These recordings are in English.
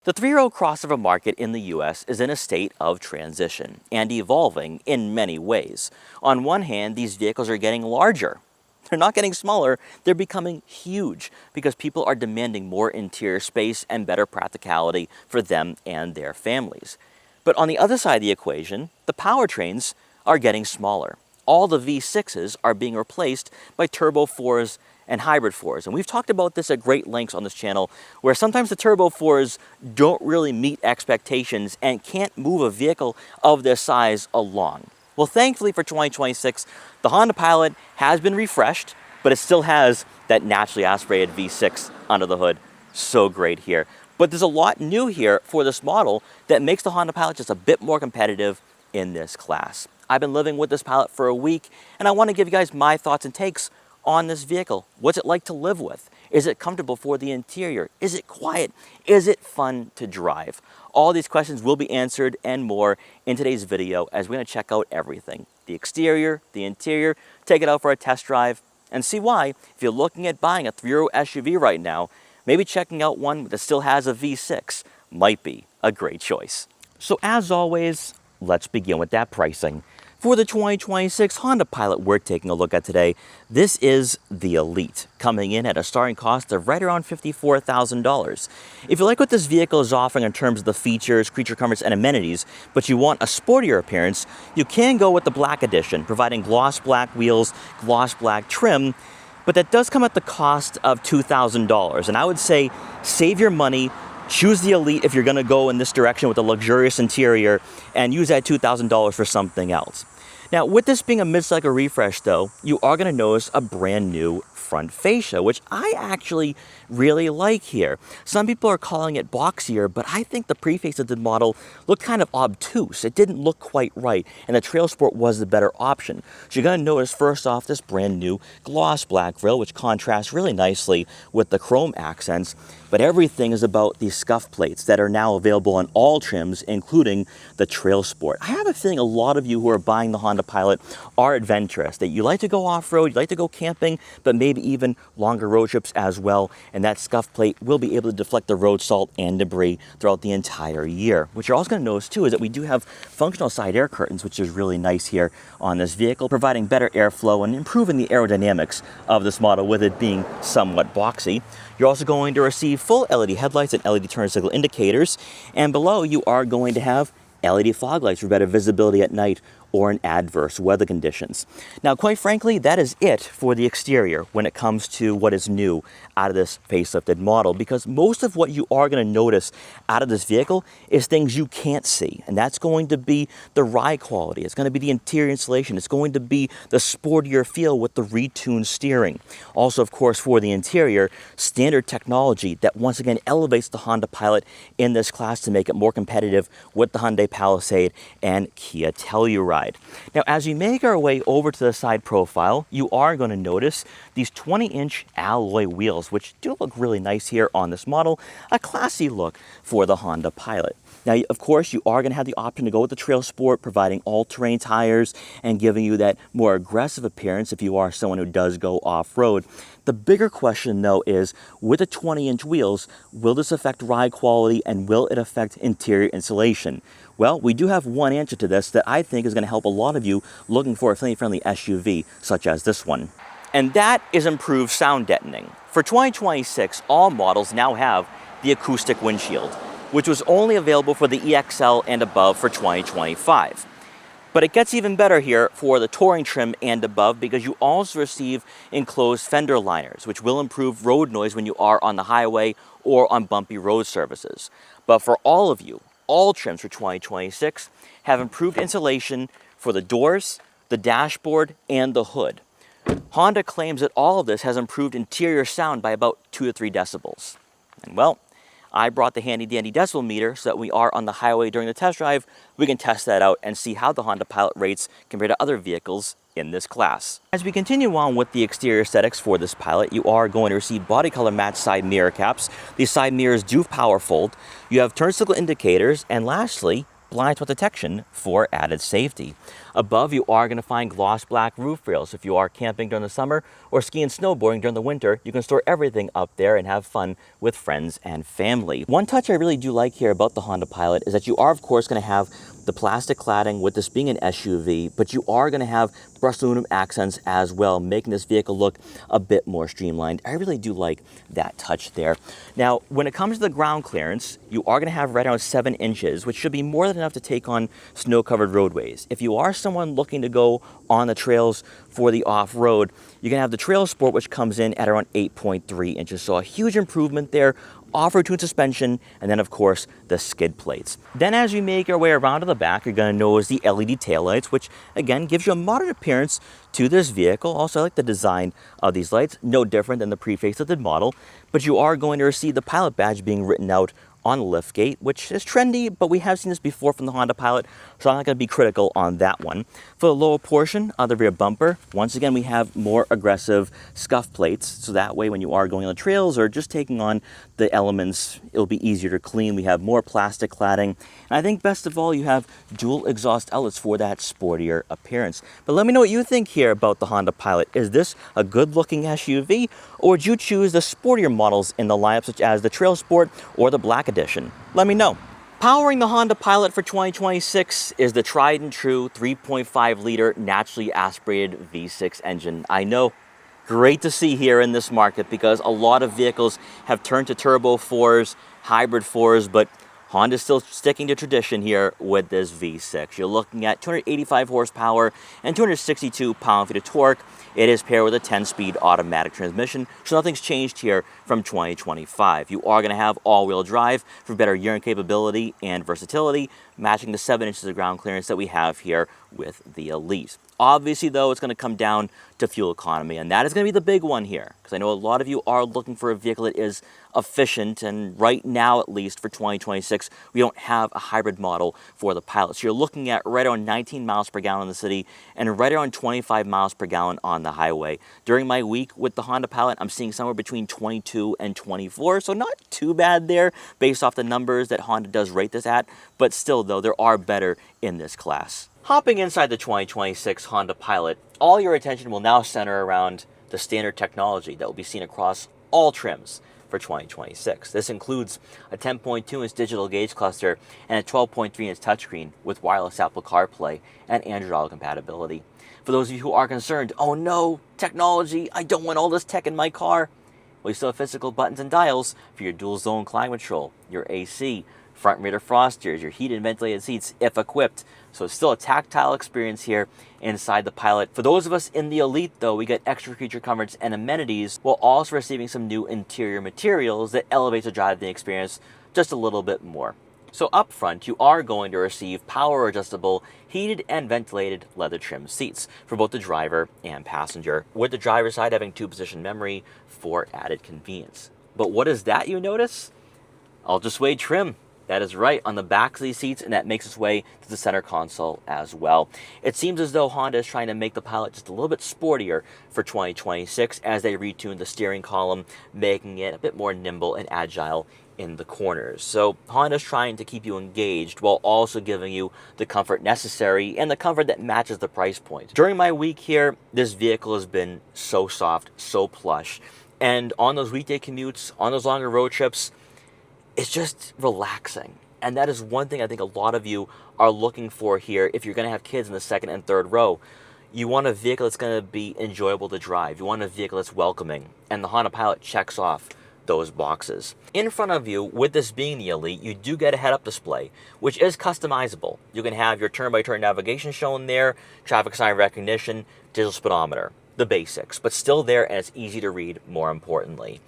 The three-row crossover market in the US is in a state of transition and evolving in many ways. On one hand, these vehicles are getting larger. They're not getting smaller, they're becoming huge because people are demanding more interior space and better practicality for them and their families. But on the other side of the equation, the powertrains are getting smaller. All the V6s are being replaced by Turbo 4s and Hybrid 4s. And we've talked about this at great lengths on this channel, where sometimes the Turbo 4s don't really meet expectations and can't move a vehicle of this size along. Well, thankfully for 2026, the Honda Pilot has been refreshed, but it still has that naturally aspirated V6 under the hood. So great here. But there's a lot new here for this model that makes the Honda Pilot just a bit more competitive in this class. I've been living with this Pilot for a week, and I want to give you guys my thoughts and takes on this vehicle. What's it like to live with? Is it comfortable for the interior? Is it quiet? Is it fun to drive? All these questions will be answered and more in today's video as we're going to check out everything. The exterior, the interior, take it out for a test drive, and see why, if you're looking at buying a three-row SUV right now, maybe checking out one that still has a V6 might be a great choice. So as always, let's begin with that pricing. For the 2026 Honda Pilot we're taking a look at today, this is the Elite, coming in at a starting cost of right around $54,000. If you like what this vehicle is offering in terms of the features, creature comforts, and amenities, but you want a sportier appearance, you can go with the Black Edition, providing gloss black wheels, gloss black trim, but that does come at the cost of $2,000. And I would say save your money, choose the Elite if you're going to go in this direction with a luxurious interior, and use that $2,000 for something else. Now, with this being a mid-cycle refresh, though, you are going to notice a brand new front fascia, which I actually really like here. Some people are calling it boxier, but I think the pre-facelifted model looked kind of obtuse. It didn't look quite right, and the Trail Sport was the better option. So you're going to notice, first off, this brand new gloss black grille, which contrasts really nicely with the chrome accents. But everything is about these scuff plates that are now available on all trims, including the Trail Sport. I have a feeling a lot of you who are buying the Honda Pilot are adventurous, that you like to go off-road, you like to go camping, but maybe even longer road trips as well. And that scuff plate will be able to deflect the road salt and debris throughout the entire year. What you're also going to notice too is that we do have functional side air curtains, which is really nice here on this vehicle, providing better airflow and improving the aerodynamics of this model with it being somewhat boxy. You're also going to receive full LED headlights and LED turn signal indicators, and below you are going to have LED fog lights for better visibility at night or in adverse weather conditions. Now, quite frankly, that is it for the exterior when it comes to what is new out of this facelifted model, because most of what you are going to notice out of this vehicle is things you can't see, and that's going to be the ride quality, it's going to be the interior insulation, it's going to be the sportier feel with the retuned steering. Also, of course, for the interior, standard technology that once again elevates the Honda Pilot in this class to make it more competitive with the Hyundai Palisade and Kia Telluride. Now, as we make our way over to the side profile, you are going to notice these 20-inch alloy wheels, which do look really nice here on this model, a classy look for the Honda Pilot. Now, of course, you are going to have the option to go with the Trail Sport, providing all-terrain tires and giving you that more aggressive appearance if you are someone who does go off-road. The bigger question, though, is with the 20-inch wheels, will this affect ride quality and will it affect interior insulation? Well, we do have one answer to this that I think is going to help a lot of you looking for a family-friendly SUV, such as this one. And that is improved sound deadening. For 2026, all models now have the acoustic windshield, which was only available for the EXL and above for 2025. But it gets even better here for the touring trim and above, because you also receive enclosed fender liners, which will improve road noise when you are on the highway or on bumpy road surfaces. But for all of you, all trims for 2026 have improved insulation for the doors, the dashboard, and the hood. Honda claims that all of this has improved interior sound by about 2 to 3 decibels. And well, I brought the handy dandy decibel meter so that we are on the highway during the test drive, we can test that out and see how the Honda Pilot rates compared to other vehicles in this class. As we continue on with the exterior aesthetics for this Pilot, you are going to receive body color match side mirror caps. These side mirrors do power fold. You have turn signal indicators, and lastly, blind spot detection for added safety. Above, you are going to find gloss black roof rails. If you are camping during the summer or skiing and snowboarding during the winter, you can store everything up there and have fun with friends and family. One touch I really do like here about the Honda Pilot is that you are, of course, going to have the plastic cladding with this being an SUV, but you are going to have brushed aluminum accents as well, making this vehicle look a bit more streamlined. I really do like that touch there. Now, when it comes to the ground clearance, you are going to have right around 7 inches, which should be more than enough to take on snow-covered roadways. If you are someone looking to go on the trails for the off-road, you're going to have the Trail Sport, which comes in at around 8.3 inches. So a huge improvement there. Off-road tuned suspension, and then of course the skid plates. Then as you make your way around to the back, you're going to notice the LED taillights, which again gives you a modern appearance to this vehicle. Also, I like the design of these lights, no different than the pre-facelifted model, but you are going to receive the Pilot badge being written out on the liftgate, which is trendy, but we have seen this before from the Honda Pilot, so I'm not going to be critical on that one. For the lower portion of the rear bumper, once again, we have more aggressive scuff plates, so that way when you are going on the trails or just taking on the elements, it'll be easier to clean. We have more plastic cladding, and I think best of all, you have dual exhaust outlets for that sportier appearance. But let me know what you think here about the Honda Pilot. Is this a good-looking SUV, or would you choose the sportier models in the lineup, such as the Trail Sport or the Black Edition? Let me know. Powering the Honda Pilot for 2026 is the tried and true 3.5-liter naturally aspirated V6 engine. I know, great to see here in this market because a lot of vehicles have turned to turbo 4s, hybrid 4s, but Honda's still sticking to tradition here with this V6. You're looking at 285 horsepower and 262 pound-feet of torque. It is paired with a 10-speed automatic transmission, so nothing's changed here from 2025. You are going to have all-wheel drive for better year capability and versatility, matching the 7 inches of ground clearance that we have here with the Elite. Obviously, though, it's going to come down to fuel economy, and that is going to be the big one here, because I know a lot of you are looking for a vehicle that is efficient, and right now, at least for 2026, we don't have a hybrid model for the Pilot. So you're looking at right around 19 miles per gallon in the city and right around 25 miles per gallon on the highway. During my week with the Honda Pilot, I'm seeing somewhere between 22 and 24, so not too bad there based off the numbers that Honda does rate this at, but still, though, there are better in this class. Hopping inside the 2026 Honda Pilot, all your attention will now center around the standard technology that will be seen across all trims for 2026. This includes a 10.2-inch digital gauge cluster and a 12.3-inch touchscreen with wireless Apple CarPlay and Android Auto compatibility. For those of you who are concerned, oh no, technology, I don't want all this tech in my car, well, you still have physical buttons and dials for your dual zone climate control, your AC, front and rear defrosters, your heated and ventilated seats if equipped. So it's still a tactile experience here inside the Pilot. For those of us in the Elite, though, we get extra feature coverage and amenities while also receiving some new interior materials that elevates the driving experience just a little bit more. So up front, you are going to receive power adjustable, heated and ventilated leather trim seats for both the driver and passenger, with the driver's side having 2-position memory for added convenience. But what is that you notice? Ultra-suede trim. That is right, on the back of these seats, and that makes its way to the center console as well. It seems as though Honda is trying to make the Pilot just a little bit sportier for 2026 as they retune the steering column, making it a bit more nimble and agile in the corners. So Honda's trying to keep you engaged while also giving you the comfort necessary and the comfort that matches the price point. During my week here, this vehicle has been so soft, so plush, and on those weekday commutes, on those longer road trips, it's just relaxing. And that is one thing I think a lot of you are looking for here if you're going to have kids in the second and third row. You want a vehicle that's going to be enjoyable to drive. You want a vehicle that's welcoming. And the Honda Pilot checks off those boxes. In front of you, with this being the Elite, you do get a head-up display, which is customizable. You can have your turn-by-turn navigation shown there, traffic sign recognition, digital speedometer, the basics, but still there, and it's easy to read, more importantly.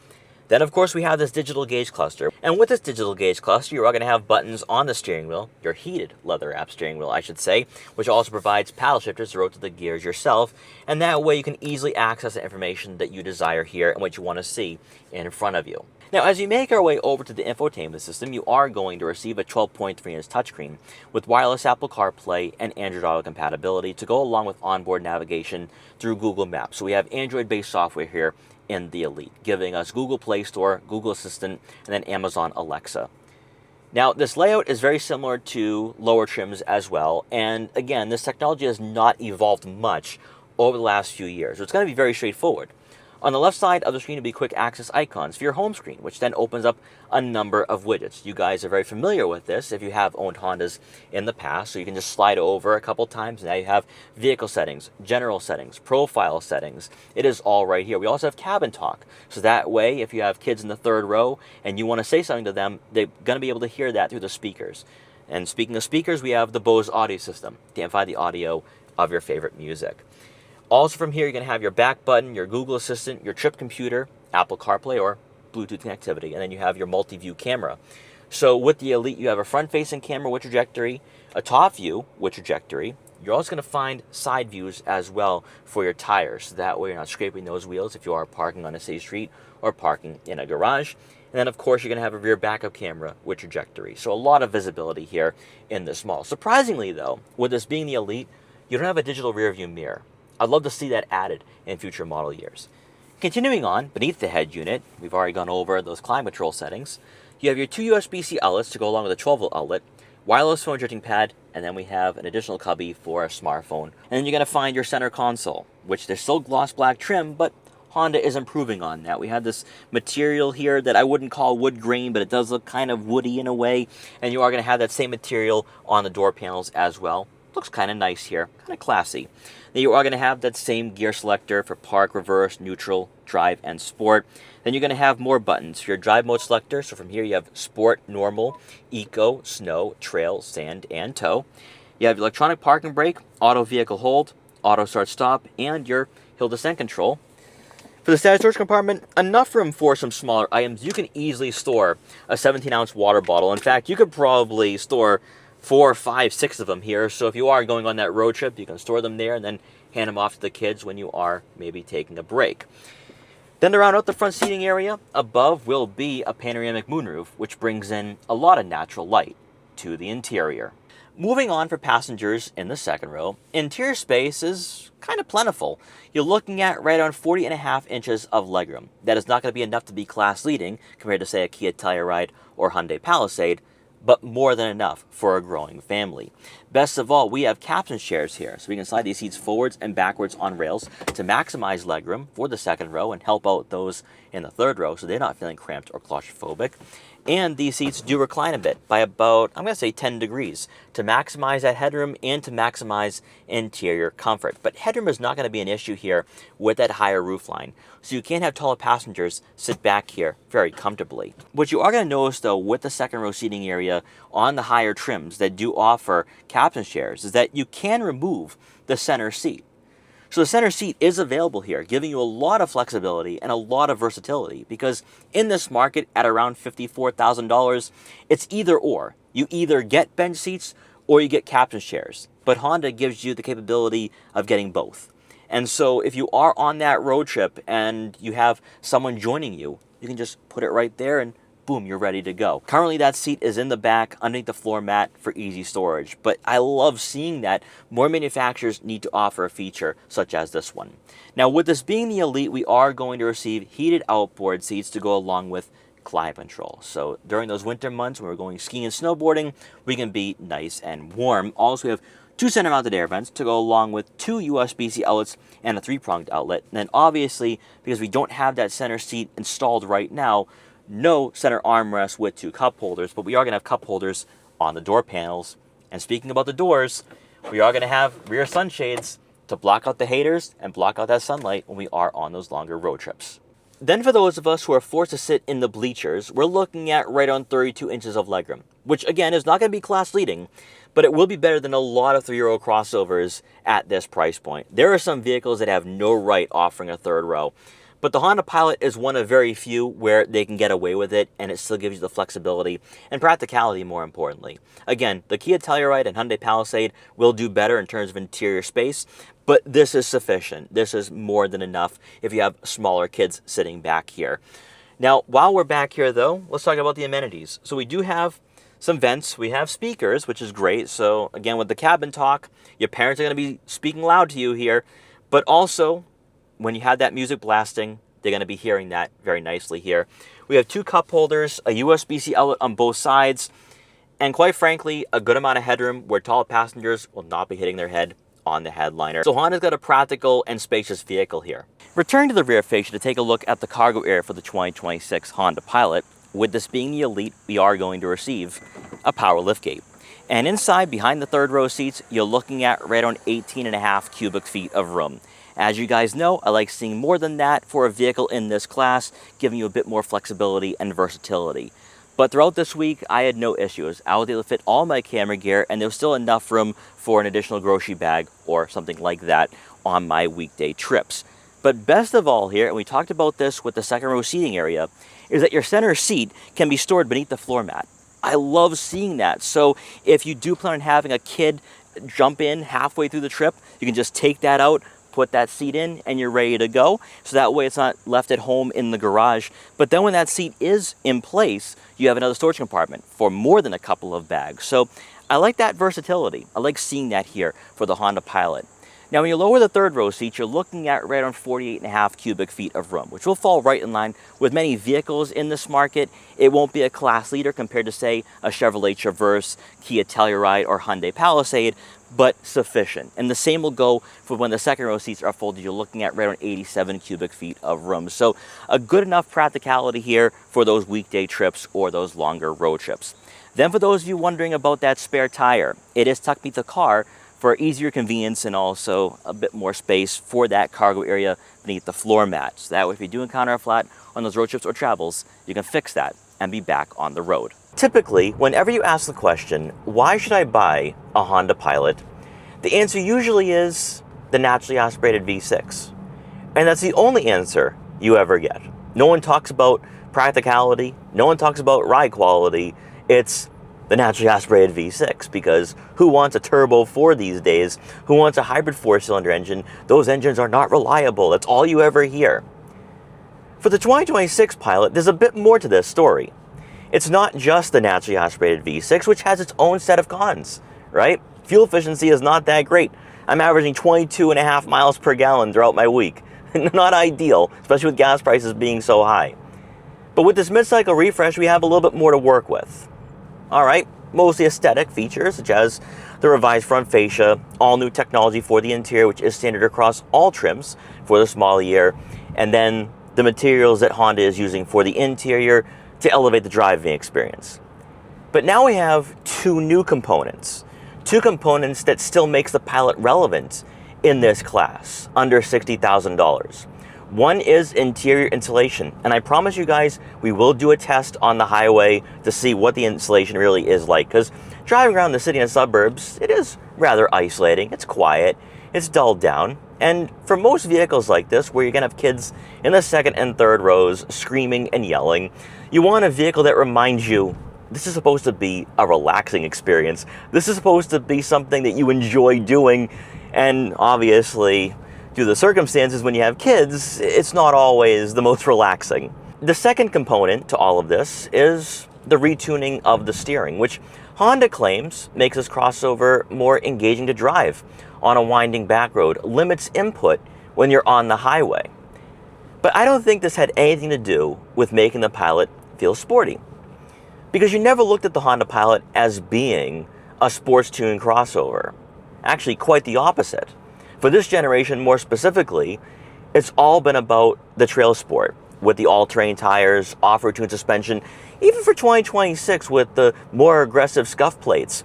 Then, of course, we have this digital gauge cluster. And with this digital gauge cluster, you are going to have buttons on the steering wheel, your heated leather-wrapped steering wheel, I should say, which also provides paddle shifters to rotate the gears yourself. And that way you can easily access the information that you desire here and what you want to see in front of you. Now, as you make our way over to the infotainment system, you are going to receive a 12.3-inch touchscreen with wireless Apple CarPlay and Android Auto compatibility to go along with onboard navigation through Google Maps. So we have Android-based software here in the Elite, giving us Google Play Store, Google Assistant, and then Amazon Alexa. Now, this layout is very similar to lower trims as well, and again, this technology has not evolved much over the last few years, so it's going to be very straightforward. On the left side of the screen will be quick access icons for your home screen, which then opens up a number of widgets. You guys are very familiar with this if you have owned Hondas in the past, so you can just slide over a couple times, and now you have vehicle settings, general settings, profile settings. It is all right here. We also have cabin talk, so that way if you have kids in the third row and you want to say something to them, they're going to be able to hear that through the speakers. And speaking of speakers, we have the Bose audio system to amplify the audio of your favorite music. Also from here, you're going to have your back button, your Google Assistant, your trip computer, Apple CarPlay, or Bluetooth connectivity, and then you have your multi-view camera. So with the Elite, you have a front-facing camera with trajectory, a top view with trajectory. You're also going to find side views as well for your tires. So that way you're not scraping those wheels if you are parking on a city street or parking in a garage. And then, of course, you're going to have a rear backup camera with trajectory. So a lot of visibility here in this model. Surprisingly, though, with this being the Elite, you don't have a digital rear view mirror. I'd love to see that added in future model years. Continuing on, beneath the head unit, we've already gone over those climate control settings. You have your two USB-C outlets to go along with a 12-volt outlet, wireless phone charging pad, and then we have an additional cubby for a smartphone. And then you're going to find your center console, which there's still gloss black trim, but Honda is improving on that. We have this material here that I wouldn't call wood grain, but it does look kind of woody in a way, and you are going to have that same material on the door panels as well. Looks kind of nice here, kind of classy. Then you are going to have that same gear selector for park, reverse, neutral, drive, and sport. Then you're going to have more buttons for your drive mode selector. So from here you have sport, normal, eco, snow, trail, sand, and tow. You have electronic parking brake, auto vehicle hold, auto start stop, and your hill descent control. For the static storage compartment, enough room for some smaller items. You can easily store a 17-ounce water bottle. In fact, you could probably store 4, 5, 6 of them here. So if you are going on that road trip, you can store them there and then hand them off to the kids when you are maybe taking a break. Then to round out the front seating area, above will be a panoramic moonroof, which brings in a lot of natural light to the interior. Moving on for passengers in the second row, interior space is kind of plentiful. You're looking at right around 40.5 inches of legroom. That is not going to be enough to be class leading compared to, say, a Kia Telluride or Hyundai Palisade, but more than enough for a growing family. Best of all, we have captain chairs here, so we can slide these seats forwards and backwards on rails to maximize legroom for the second row and help out those in the third row so they're not feeling cramped or claustrophobic. And these seats do recline a bit by about, I'm going to say 10 degrees to maximize that headroom and to maximize interior comfort. But headroom is not going to be an issue here with that higher roofline. So you can't have taller passengers sit back here very comfortably. What you are going to notice though with the second row seating area on the higher trims that do offer captain chairs is that you can remove the center seat. So the center seat is available here, giving you a lot of flexibility and a lot of versatility because in this market at around $54,000, it's either or. You either get bench seats or you get captain chairs, but Honda gives you the capability of getting both. And so if you are on that road trip and you have someone joining you, you can just put it right there and boom, you're ready to go. Currently, that seat is in the back underneath the floor mat for easy storage, but I love seeing that more manufacturers need to offer a feature such as this one. Now, with this being the Elite, we are going to receive heated outboard seats to go along with climate control. So during those winter months when we're going skiing and snowboarding, we can be nice and warm. Also, we have 2 center-mounted air vents to go along with 2 USB-C outlets and a 3-pronged outlet. And then obviously, because we don't have that center seat installed right now, no center armrest with 2 cup holders, but we are going to have cup holders on the door panels. And speaking about the doors, we are going to have rear sunshades to block out the haters and block out that sunlight when we are on those longer road trips. Then for those of us who are forced to sit in the bleachers, we're looking at right on 32 inches of legroom, which again is not going to be class leading, but it will be better than a lot of 3-row crossovers at this price point. There are some vehicles that have no right offering a third row, but the Honda Pilot is one of very few where they can get away with it and it still gives you the flexibility and practicality more importantly. Again, the Kia Telluride and Hyundai Palisade will do better in terms of interior space, but this is sufficient. This is more than enough if you have smaller kids sitting back here. Now, while we're back here though, let's talk about the amenities. So we do have some vents, we have speakers, which is great. So again, with the cabin talk, your parents are going to be speaking loud to you here, but also when you have that music blasting, they're going to be hearing that very nicely here. We have 2 cup holders, a USB-C outlet on both sides. And quite frankly, a good amount of headroom where tall passengers will not be hitting their head on the headliner. So Honda's got a practical and spacious vehicle here. Returning to the rear fascia to take a look at the cargo area for the 2026 Honda Pilot. With this being the Elite, we are going to receive a power liftgate. And inside, behind the third row seats, you're looking at right around 18.5 cubic feet of room. As you guys know, I like seeing more than that for a vehicle in this class, giving you a bit more flexibility and versatility. But throughout this week, I had no issues. I was able to fit all my camera gear, and there was still enough room for an additional grocery bag or something like that on my weekday trips. But best of all here, and we talked about this with the second row seating area, is that your center seat can be stored beneath the floor mat. I love seeing that. So if you do plan on having a kid jump in halfway through the trip, you can just take that out, put that seat in, and you're ready to go. So that way it's not left at home in the garage. But then when that seat is in place, you have another storage compartment for more than a couple of bags. So I like that versatility. I like seeing that here for the Honda Pilot. Now, when you lower the third row seat, you're looking at right around 48.5 cubic feet of room, which will fall right in line with many vehicles in this market. It won't be a class leader compared to, say, a Chevrolet Traverse, Kia Telluride, or Hyundai Palisade, but sufficient. And the same will go for when the second row seats are folded. You're looking at right around 87 cubic feet of room. So a good enough practicality here for those weekday trips or those longer road trips. Then for those of you wondering about that spare tire, it is tucked beneath the car for easier convenience and also a bit more space for that cargo area beneath the floor mat. So that way, if you do encounter a flat on those road trips or travels, you can fix that and be back on the road. Typically, whenever you ask the question, why should I buy a Honda Pilot? The answer usually is the naturally aspirated V6. And that's the only answer you ever get. No one talks about practicality. No one talks about ride quality. It's the naturally aspirated V6, because who wants a turbo 4 these days? Who wants a hybrid 4-cylinder engine? Those engines are not reliable. That's all you ever hear. For the 2026 Pilot, there's a bit more to this story. It's not just the naturally aspirated V6, which has its own set of cons, right? Fuel efficiency is not that great. I'm averaging 22.5 miles per gallon throughout my week. Not ideal, especially with gas prices being so high. But with this mid-cycle refresh, we have a little bit more to work with. All right, mostly aesthetic features such as the revised front fascia, all new technology for the interior, which is standard across all trims for the small year, and then the materials that Honda is using for the interior to elevate the driving experience. But now we have two new components that still makes the Pilot relevant in this class, under $60,000. One is interior insulation, and I promise you guys we will do a test on the highway to see what the insulation really is like, because driving around the city and suburbs, it is rather isolating. It's quiet, it's dulled down, and for most vehicles like this, where you're going to have kids in the second and third rows screaming and yelling, you want a vehicle that reminds you this is supposed to be a relaxing experience. This is supposed to be something that you enjoy doing, and obviously, due to the circumstances when you have kids, it's not always the most relaxing. The second component to all of this is the retuning of the steering, which Honda claims makes this crossover more engaging to drive on a winding back road, limits input when you're on the highway. But I don't think this had anything to do with making the Pilot feel sporty, because you never looked at the Honda Pilot as being a sports tuned crossover. Actually, quite the opposite. For this generation, more specifically, it's all been about the trail sport, with the all-terrain tires, off-road tuned suspension, even for 2026 with the more aggressive scuff plates.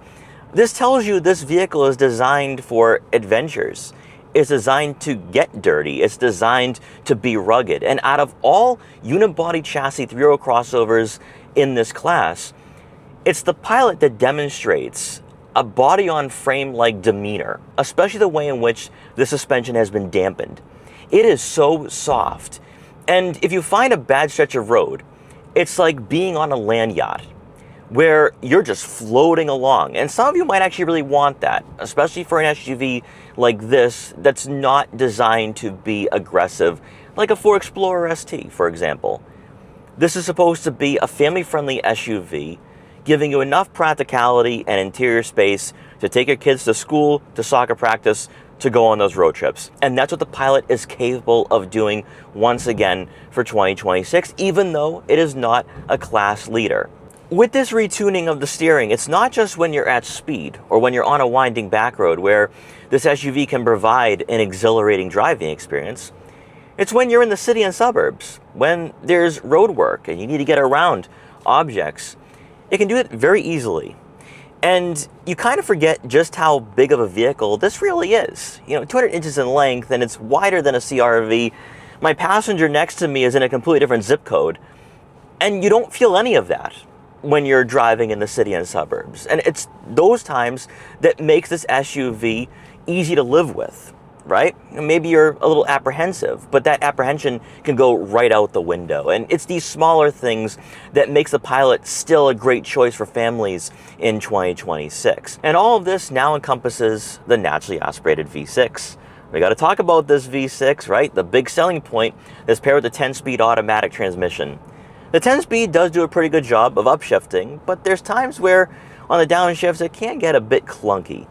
This tells you this vehicle is designed for adventures. It's designed to get dirty. It's designed to be rugged. And out of all unibody chassis 3-row crossovers in this class, it's the Pilot that demonstrates a body-on-frame-like demeanor, especially the way in which the suspension has been dampened. It is so soft. And if you find a bad stretch of road, it's like being on a land yacht where you're just floating along. And some of you might actually really want that, especially for an SUV like this that's not designed to be aggressive, like a Ford Explorer ST, for example. This is supposed to be a family-friendly SUV, giving you enough practicality and interior space to take your kids to school, to soccer practice, to go on those road trips. And that's what the Pilot is capable of doing once again for 2026, even though it is not a class leader. With this retuning of the steering, it's not just when you're at speed or when you're on a winding back road where this SUV can provide an exhilarating driving experience. It's when you're in the city and suburbs, when there's road work and you need to get around objects. It can do it very easily. And you kind of forget just how big of a vehicle this really is. 200 inches in length, and it's wider than a CR-V. My passenger next to me is in a completely different zip code. And you don't feel any of that when you're driving in the city and suburbs. And it's those times that makes this SUV easy to live with, right? Maybe you're a little apprehensive, but that apprehension can go right out the window. And it's these smaller things that makes the Pilot still a great choice for families in 2026. And all of this now encompasses the naturally aspirated V6. We got to talk about this V6, right? The big selling point is paired with the 10-speed automatic transmission. The 10-speed does do a pretty good job of upshifting, but there's times where on the downshifts it can get a bit clunky.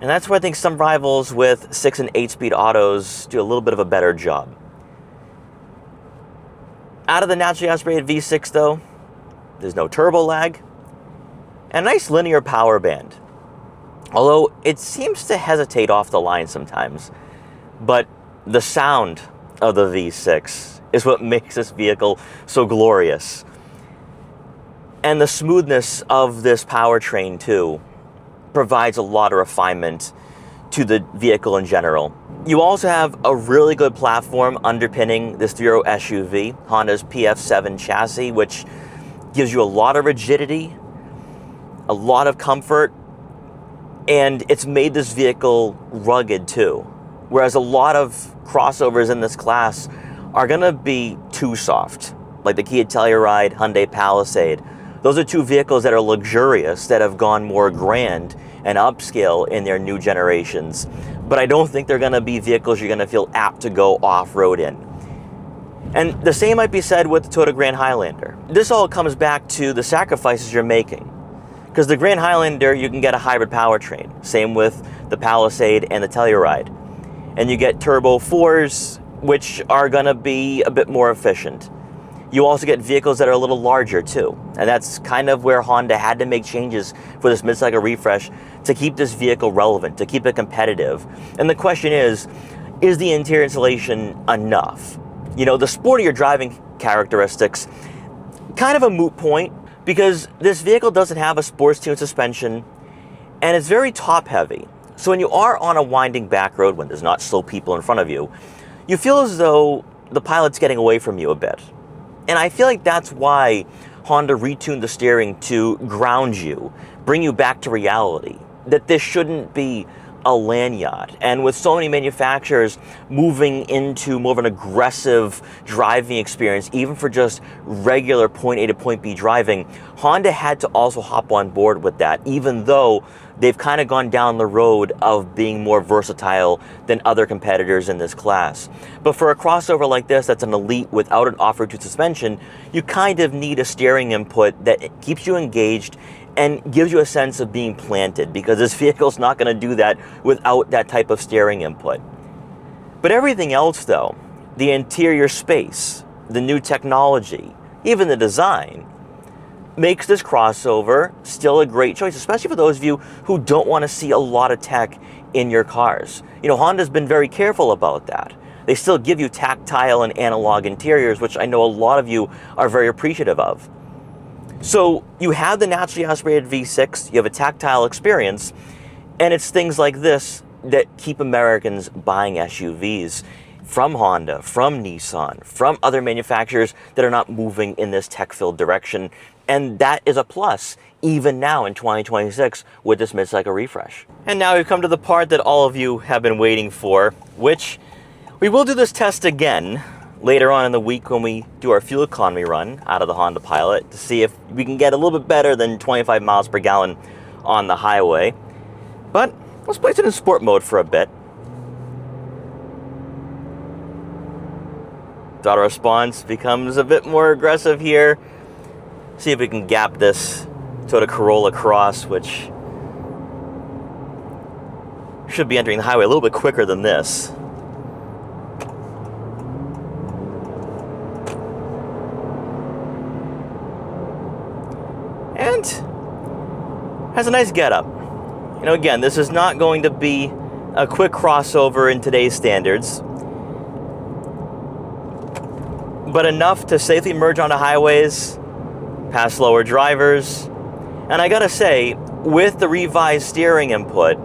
And that's where I think some rivals with 6 and 8-speed autos do a little bit of a better job. Out of the naturally aspirated V6 though, there's no turbo lag, and a nice linear power band. Although it seems to hesitate off the line sometimes. But the sound of the V6 is what makes this vehicle so glorious. And the smoothness of this powertrain too provides a lot of refinement to the vehicle in general. You also have a really good platform underpinning this three-row SUV, Honda's PF7 chassis, which gives you a lot of rigidity, a lot of comfort, and it's made this vehicle rugged too. Whereas a lot of crossovers in this class are gonna be too soft, like the Kia Telluride, Hyundai Palisade. Those are two vehicles that are luxurious, that have gone more grand and upscale in their new generations. But I don't think they're gonna be vehicles you're gonna feel apt to go off-road in. And the same might be said with the Toyota Grand Highlander. This all comes back to the sacrifices you're making. Because the Grand Highlander, you can get a hybrid powertrain. Same with the Palisade and the Telluride. And you get turbo 4s, which are gonna be a bit more efficient. You also get vehicles that are a little larger too. And that's kind of where Honda had to make changes for this mid-cycle refresh to keep this vehicle relevant, to keep it competitive. And the question is the interior insulation enough? The sportier driving characteristics, kind of a moot point, because this vehicle doesn't have a sports tune suspension, and it's very top heavy. So when you are on a winding back road, when there's not slow people in front of you, you feel as though the Pilot's getting away from you a bit. And I feel like that's why Honda retuned the steering to ground you, bring you back to reality, that this shouldn't be a land yacht. And with so many manufacturers moving into more of an aggressive driving experience, even for just regular point A to point B driving, Honda had to also hop on board with that, even though they've kind of gone down the road of being more versatile than other competitors in this class. But for a crossover like this, that's an elite without an off-road suspension, you kind of need a steering input that keeps you engaged and gives you a sense of being planted, because this vehicle's not going to do that without that type of steering input. But everything else though, the interior space, the new technology, even the design, makes this crossover still a great choice, especially for those of you who don't want to see a lot of tech in your cars. Honda's been very careful about that. They still give you tactile and analog interiors, which I know a lot of you are very appreciative of. So you have the naturally aspirated V6, you have a tactile experience, and it's things like this that keep Americans buying SUVs from Honda, from Nissan, from other manufacturers that are not moving in this tech-filled direction. And that is a plus, even now in 2026 with this mid-cycle refresh. And now we've come to the part that all of you have been waiting for, which we will do this test again later on in the week when we do our fuel economy run out of the Honda Pilot to see if we can get a little bit better than 25 miles per gallon on the highway. But let's place it in sport mode for a bit. Throttle response becomes a bit more aggressive here. See if we can gap this Toyota Corolla Cross, which should be entering the highway a little bit quicker than this. Has a nice getup. You know, again, this is not going to be a quick crossover in today's standards, but enough to safely merge onto highways, past slower drivers. And I gotta say, with the revised steering input,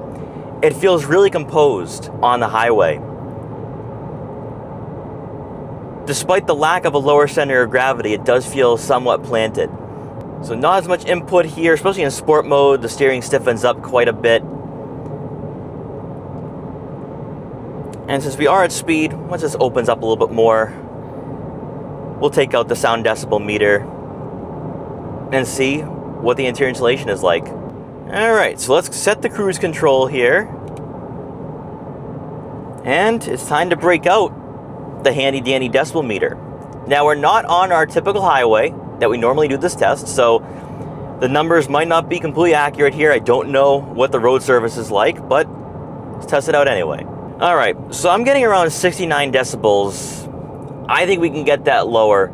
it feels really composed on the highway. Despite the lack of a lower center of gravity, it does feel somewhat planted. So not as much input here, especially in sport mode. The steering stiffens up quite a bit. And since we are at speed, once this opens up a little bit more, we'll take out the sound decibel meter and see what the interior insulation is like. Alright, so let's set the cruise control here. And it's time to break out the handy dandy decibel meter. Now we're not on our typical highway that we normally do this test, so the numbers might not be completely accurate here. I don't know what the road surface is like, but let's test it out anyway. Alright, so I'm getting around 69 decibels. I think we can get that lower.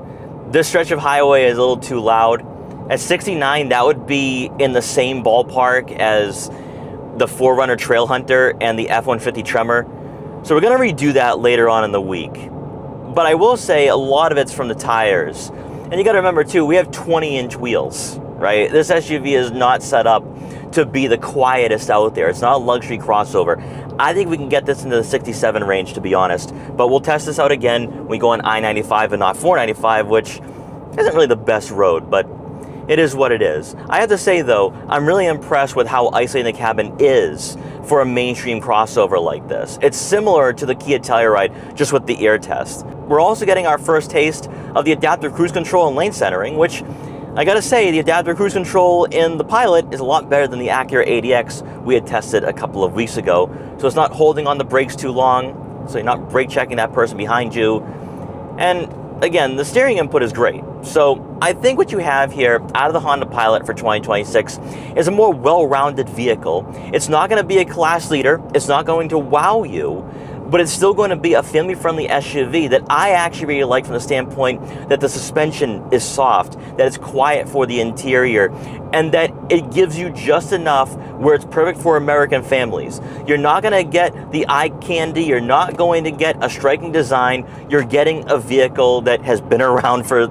This stretch of highway is a little too loud. At 69, that would be in the same ballpark as the 4Runner Trail Hunter and the F-150 Tremor. So we're going to redo that later on in the week. But I will say a lot of it's from the tires. And you got to remember too, we have 20-inch wheels, right? This SUV is not set up to be the quietest out there. It's not a luxury crossover. I think we can get this into the 67 range, to be honest. But we'll test this out again when we go on I-95 and not 495, which isn't really the best road, but it is what it is. I have to say, though, I'm really impressed with how isolating the cabin is for a mainstream crossover like this. It's similar to the Kia Telluride, just with the ear test. We're also getting our first taste of the adaptive cruise control and lane centering, which I gotta say, the adaptive cruise control in the Pilot is a lot better than the Acura ADX we had tested a couple of weeks ago. So it's not holding on the brakes too long, so you're not brake checking that person behind you. And again, the steering input is great. So I think what you have here out of the Honda Pilot for 2026 is a more well-rounded vehicle. It's not going to be a class leader. It's not going to wow you, but it's still going to be a family-friendly SUV that I actually really like from the standpoint that the suspension is soft, that it's quiet for the interior, and that it gives you just enough where it's perfect for American families. You're not going to get the eye candy. You're not going to get a striking design. You're getting a vehicle that has been around for,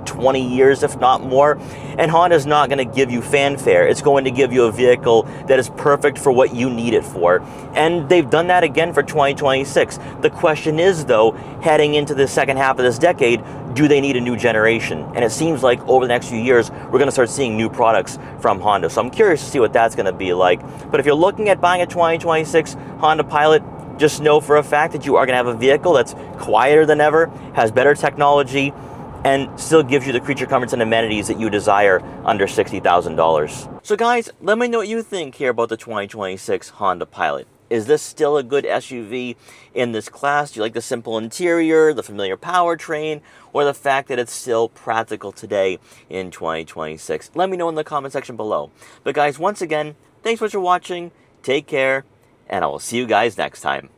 20 years, if not more. And Honda's not going to give you fanfare. It's going to give you a vehicle that is perfect for what you need it for. And they've done that again for 2026. The question is, though, heading into the second half of this decade, do they need a new generation? And it seems like over the next few years, we're going to start seeing new products from Honda. So I'm curious to see what that's going to be like. But if you're looking at buying a 2026 Honda Pilot, just know for a fact that you are going to have a vehicle that's quieter than ever, has better technology, and still gives you the creature comforts and amenities that you desire under $60,000. So guys, let me know what you think here about the 2026 Honda Pilot. Is this still a good SUV in this class? Do you like the simple interior, the familiar powertrain, or the fact that it's still practical today in 2026? Let me know in the comment section below. But guys, once again, thanks so much for watching, take care, and I will see you guys next time.